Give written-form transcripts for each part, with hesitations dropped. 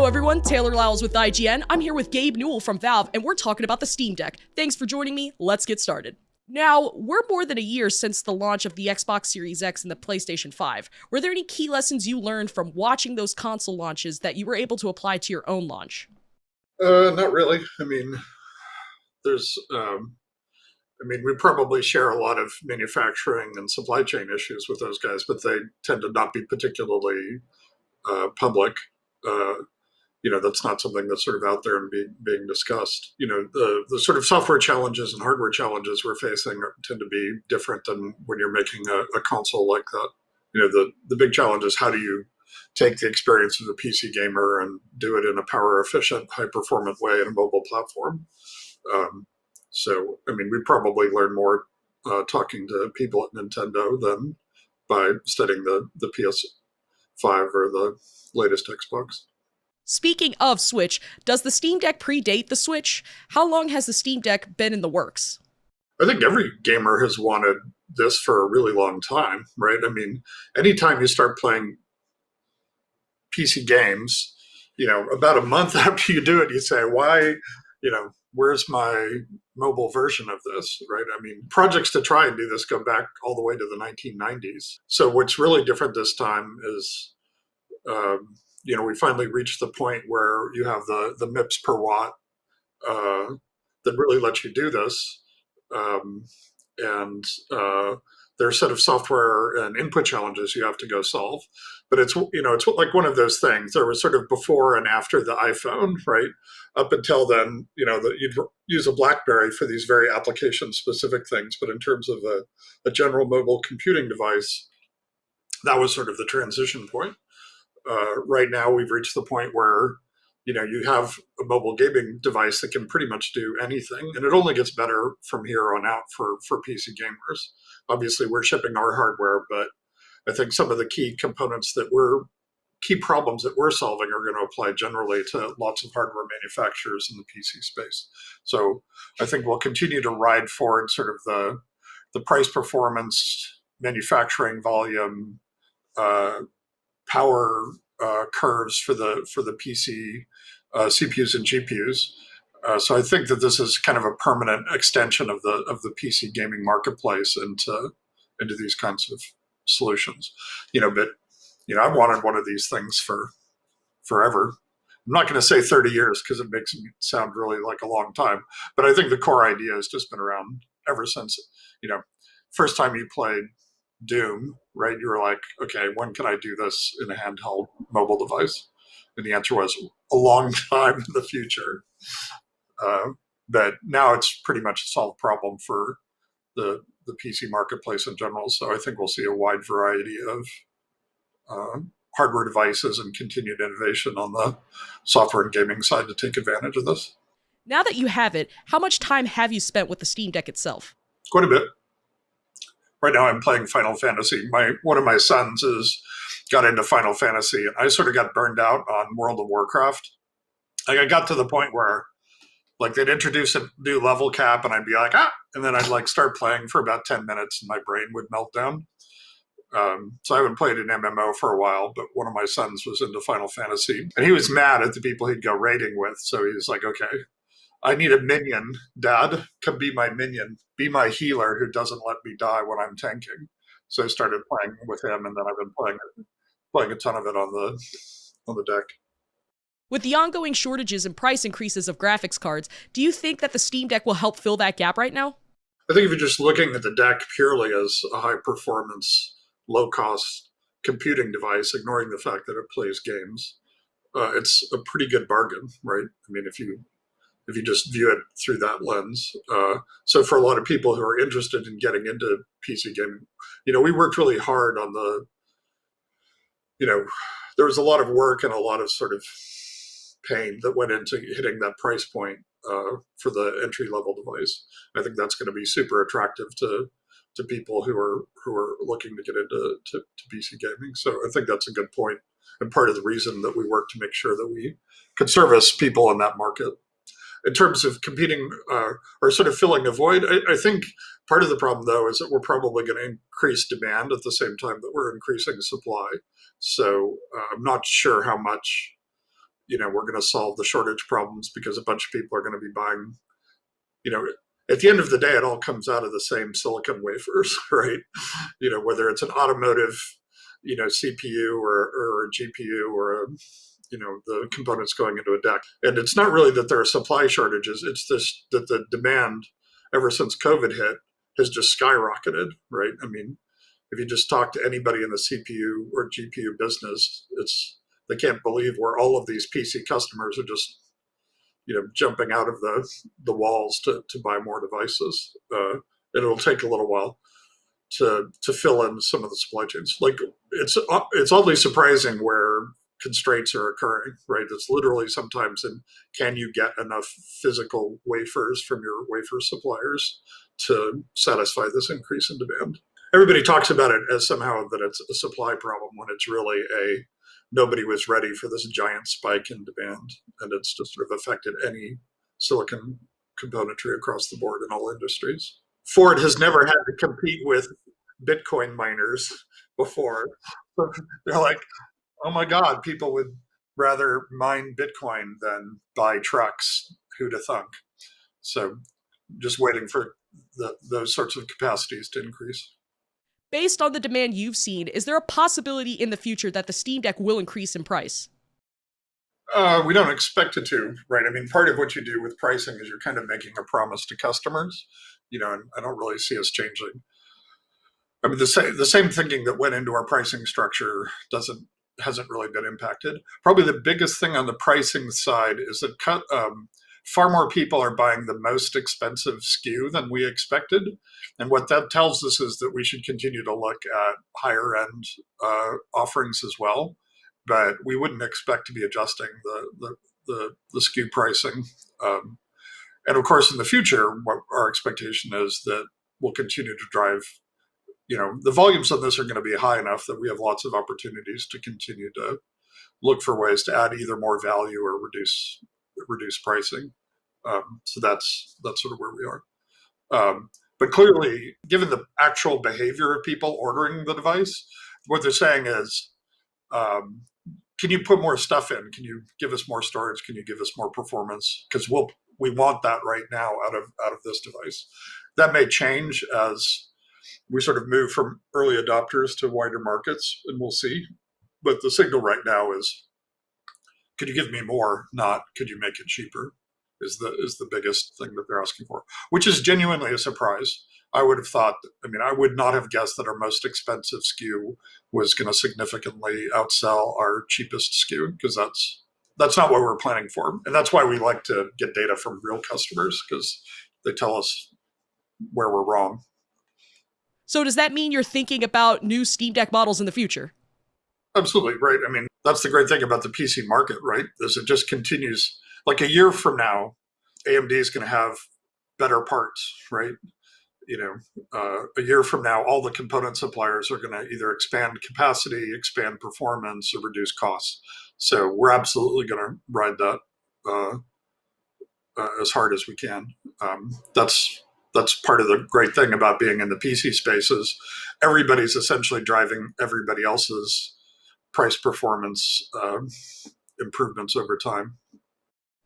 Hello everyone, Taylor Lyles with IGN. I'm here with Gabe Newell from Valve, and we're talking about the Steam Deck. Thanks for joining me. Let's get started. Now, we're more than a year since the launch of the Xbox Series X and the PlayStation 5. Were there any key lessons you learned from watching those console launches that you were able to apply to your own launch? Not really. I mean, we probably share a lot of manufacturing and supply chain issues with those guys, but they tend to not be particularly public. That's not something that's sort of out there and being discussed. The sort of software challenges and hardware challenges we're facing tend to be different than when you're making a console like that. The big challenge is how do you take the experience of the PC gamer and do it in a power efficient, high performant way in a mobile platform. We probably learn more talking to people at Nintendo than by studying the PS5 or the latest Xbox. Speaking of Switch, does the Steam Deck predate the Switch? How long has the Steam Deck been in the works? I think every gamer has wanted this for a really long time, right? I mean, anytime you start playing PC games, about a month after you do it, you say, why, where's my mobile version of this, right? I mean, projects to try and do this go back all the way to the 1990s. So what's really different this time is, we finally reached the point where you have the MIPS per watt that really lets you do this. There are a set of software and input challenges you have to go solve. But it's like one of those things. There was sort of before and after the iPhone, right? Up until then, you'd use a BlackBerry for these very application-specific things. But in terms of a general mobile computing device, that was sort of the transition point. Right now, we've reached the point where, you have a mobile gaming device that can pretty much do anything. And it only gets better from here on out for PC gamers. Obviously, we're shipping our hardware, but I think some of the key components key problems that we're solving are going to apply generally to lots of hardware manufacturers in the PC space. So I think we'll continue to ride forward sort of the price performance, manufacturing volume, power curves for the PC CPUs and GPUs. So I think that this is kind of a permanent extension of the PC gaming marketplace into these kinds of solutions. I've wanted one of these things for forever. I'm not going to say 30 years because it makes it sound really like a long time, but I think the core idea has just been around ever since, first time you played Doom, right? You were like, okay, when can I do this in a handheld mobile device? And the answer was a long time in the future. But now it's pretty much a solved problem for the PC marketplace in general. So I think we'll see a wide variety of hardware devices and continued innovation on the software and gaming side to take advantage of this. Now that you have it, how much time have you spent with the Steam Deck itself? Quite a bit. Right now I'm playing Final Fantasy. One of my sons got into Final Fantasy, and I sort of got burned out on World of Warcraft. Like I got to the point where like they'd introduce a new level cap and I'd be like, and then I'd like start playing for about 10 minutes and my brain would melt down. So I haven't played an MMO for a while, but one of my sons was into Final Fantasy and he was mad at the people he'd go raiding with. So he was like, okay, I need a minion, Dad. Come be my minion. Be my healer who doesn't let me die when I'm tanking. So I started playing with him, and then I've been playing a ton of it on the deck. With the ongoing shortages and price increases of graphics cards, do you think that the Steam Deck will help fill that gap right now? I think if you're just looking at the deck purely as a high-performance, low-cost computing device, ignoring the fact that it plays games, it's a pretty good bargain, right? I mean, if you just view it through that lens. So for a lot of people who are interested in getting into PC gaming, we worked really hard on there was a lot of work and a lot of sort of pain that went into hitting that price point for the entry-level device. I think that's going to be super attractive to people who are looking to get into PC gaming. So I think that's a good point and part of the reason that we work to make sure that we could service people in that market. In terms of competing or sort of filling a void, I think part of the problem, though, is that we're probably going to increase demand at the same time that we're increasing supply. So I'm not sure how much, we're going to solve the shortage problems because a bunch of people are going to be buying, at the end of the day, it all comes out of the same silicon wafers, right? Whether it's an automotive, CPU or a GPU or the components going into a deck. And it's not really that there are supply shortages. It's this, that the demand ever since COVID hit has just skyrocketed, right? I mean, if you just talk to anybody in the CPU or GPU business, they can't believe where all of these PC customers are just, jumping out of the walls to buy more devices. It'll take a little while to fill in some of the supply chains. Like it's oddly surprising where constraints are occurring, right? It's literally sometimes can you get enough physical wafers from your wafer suppliers to satisfy this increase in demand? Everybody talks about it as somehow that it's a supply problem when it's really nobody was ready for this giant spike in demand, and it's just sort of affected any silicon componentry across the board in all industries. Ford has never had to compete with Bitcoin miners before. They're like, oh my God, people would rather mine Bitcoin than buy trucks. Who'd have thunk? So just waiting for those sorts of capacities to increase. Based on the demand you've seen, is there a possibility in the future that the Steam Deck will increase in price? We don't expect it to, right? I mean, part of what you do with pricing is you're kind of making a promise to customers, and I don't really see us changing. I mean, the same thinking that went into our pricing structure hasn't really been impacted. Probably the biggest thing on the pricing side is that far more people are buying the most expensive SKU than we expected. And what that tells us is that we should continue to look at higher end offerings as well. But we wouldn't expect to be adjusting the SKU pricing. And of course, in the future, what our expectation is that we'll continue to drive, the volumes on this are going to be high enough that we have lots of opportunities to continue to look for ways to add either more value or reduce pricing. So that's sort of where we are. But clearly, given the actual behavior of people ordering the device, what they're saying is, can you put more stuff in? Can you give us more storage? Can you give us more performance? Because we want that right now out of this device. That may change as we sort of move from early adopters to wider markets, and we'll see. But the signal right now is, could you give me more? Not, could you make it cheaper? Is the biggest thing that they're asking for, which is genuinely a surprise. I would have thought, I would not have guessed that our most expensive SKU was going to significantly outsell our cheapest SKU, because that's not what we're planning for. And that's why we like to get data from real customers, because they tell us where we're wrong. So does that mean you're thinking about new Steam Deck models in the future? Absolutely, right. That's the great thing about the PC market, right? Is it just continues. Like a year from now, AMD is going to have better parts, right? A year from now, all the component suppliers are going to either expand capacity, expand performance, or reduce costs. So we're absolutely going to ride that as hard as we can. That's part of the great thing about being in the PC space is everybody's essentially driving everybody else's price performance improvements over time.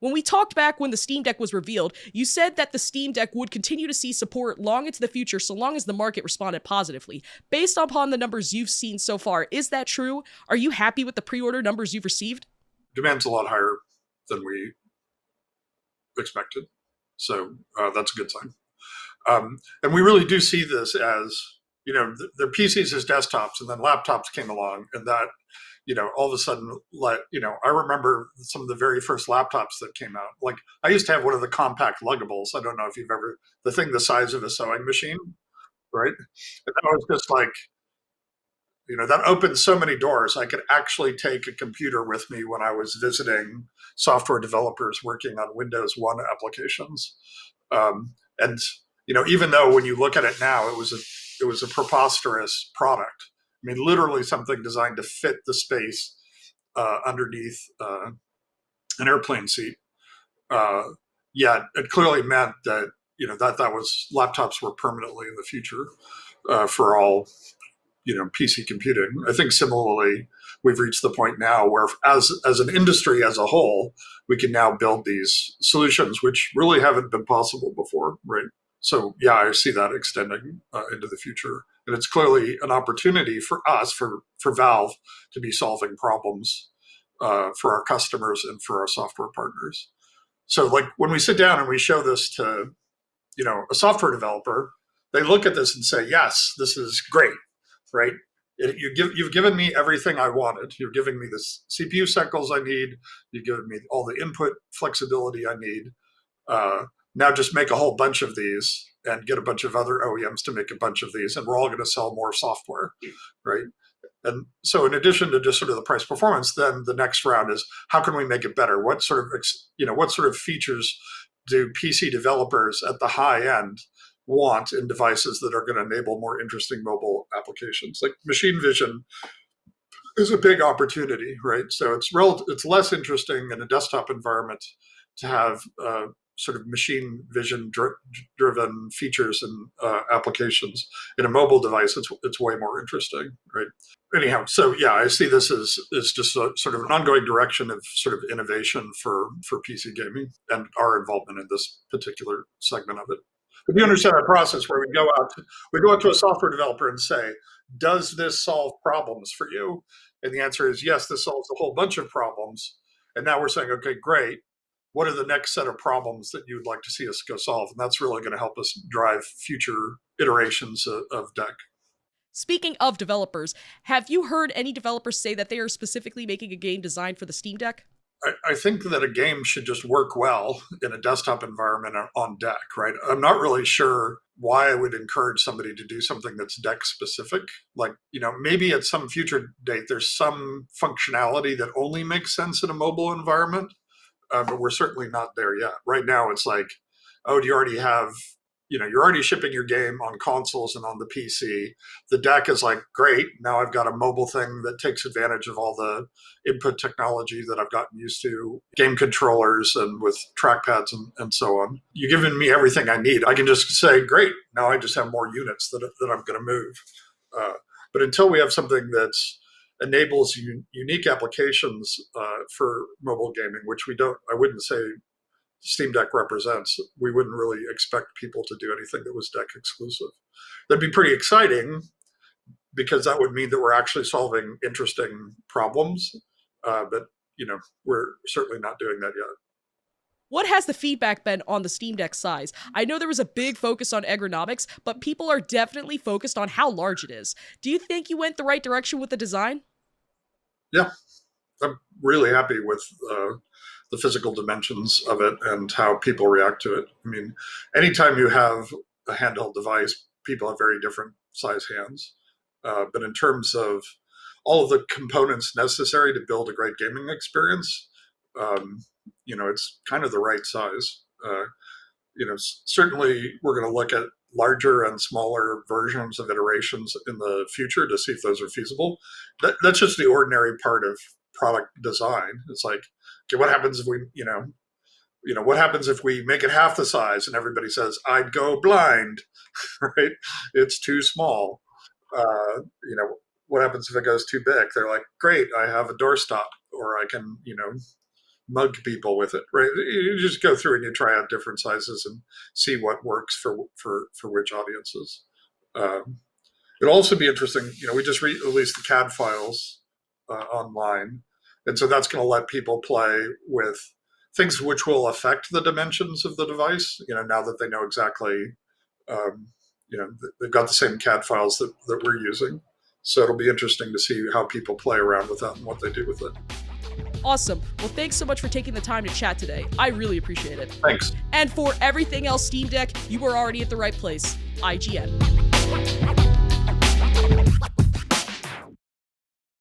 When we talked back when the Steam Deck was revealed, you said that the Steam Deck would continue to see support long into the future so long as the market responded positively. Based upon the numbers you've seen so far, is that true? Are you happy with the pre-order numbers you've received? Demand's a lot higher than we expected, so that's a good sign. And we really do see this as, the PCs as desktops, and then laptops came along, and that, all of a sudden, I remember some of the very first laptops that came out. Like, I used to have one of the compact luggables. I don't know if you've ever, the thing the size of a sewing machine, right? And that was just like, that opened so many doors. I could actually take a computer with me when I was visiting software developers working on Windows 1 applications. And even though when you look at it now, it was a preposterous product. Literally something designed to fit the space underneath an airplane seat. Yet it clearly meant that that was laptops were permanently in the future for all PC computing. I think similarly, we've reached the point now where as an industry as a whole, we can now build these solutions, which really haven't been possible before, right? So yeah, I see that extending into the future. And it's clearly an opportunity for us, for Valve, to be solving problems for our customers and for our software partners. So like when we sit down and we show this to, a software developer, they look at this and say, yes, this is great, right? You've given me everything I wanted. You're giving me the CPU cycles I need. You've given me all the input flexibility I need. Now just make a whole bunch of these and get a bunch of other OEMs to make a bunch of these, and we're all going to sell more software, right? And so in addition to just sort of the price performance, then the next round is how can we make it better? What sort of features do PC developers at the high end want in devices that are going to enable more interesting mobile applications? Like machine vision is a big opportunity, right? So it's less interesting in a desktop environment to have sort of machine vision driven features and applications. In a mobile device, it's way more interesting, right? Anyhow, so yeah, I see this as just a sort of an ongoing direction of sort of innovation for PC gaming and our involvement in this particular segment of it. But you understand our process where we go out to a software developer and say, does this solve problems for you? And the answer is yes, this solves a whole bunch of problems. And now we're saying, okay, great. What are the next set of problems that you'd like to see us go solve? And that's really going to help us drive future iterations of Deck. Speaking of developers, have you heard any developers say that they are specifically making a game designed for the Steam Deck? I think that a game should just work well in a desktop environment on Deck, right? I'm not really sure why I would encourage somebody to do something that's Deck specific. Like, maybe at some future date, there's some functionality that only makes sense in a mobile environment. But we're certainly not there yet. Right now, it's like, oh, do you already have, you're already shipping your game on consoles and on the PC. The Deck is like, great, now I've got a mobile thing that takes advantage of all the input technology that I've gotten used to, game controllers and with trackpads and so on. You've given me everything I need. I can just say, great, now I just have more units that I'm going to move. But until we have something that's enables unique applications for mobile gaming, which I wouldn't say Steam Deck represents, we wouldn't really expect people to do anything that was Deck exclusive. That'd be pretty exciting because that would mean that we're actually solving interesting problems. But, we're certainly not doing that yet. What has the feedback been on the Steam Deck size? I know there was a big focus on ergonomics, but people are definitely focused on how large it is. Do you think you went the right direction with the design? Yeah, I'm really happy with the physical dimensions of it and how people react to it. I mean, anytime you have a handheld device, people have very different size hands. But in terms of all of the components necessary to build a great gaming experience, it's kind of the right size. Certainly we're going to look at larger and smaller versions of iterations in the future to see if those are feasible. That's just the ordinary part of product design. It's like, okay, what happens if what happens if we make it half the size and everybody says, I'd go blind, right? It's too small. What happens if it goes too big? They're like, great, I have a doorstop, or I can, mug people with it, right? You just go through and you try out different sizes and see what works for which audiences. It'll also be interesting, we just released the CAD files online. And so that's going to let people play with things which will affect the dimensions of the device, now that they know exactly, they've got the same CAD files that we're using. So it'll be interesting to see how people play around with that and what they do with it. Awesome. Well, thanks so much for taking the time to chat today. I really appreciate it. Thanks. And for everything else Steam Deck, you are already at the right place. IGN.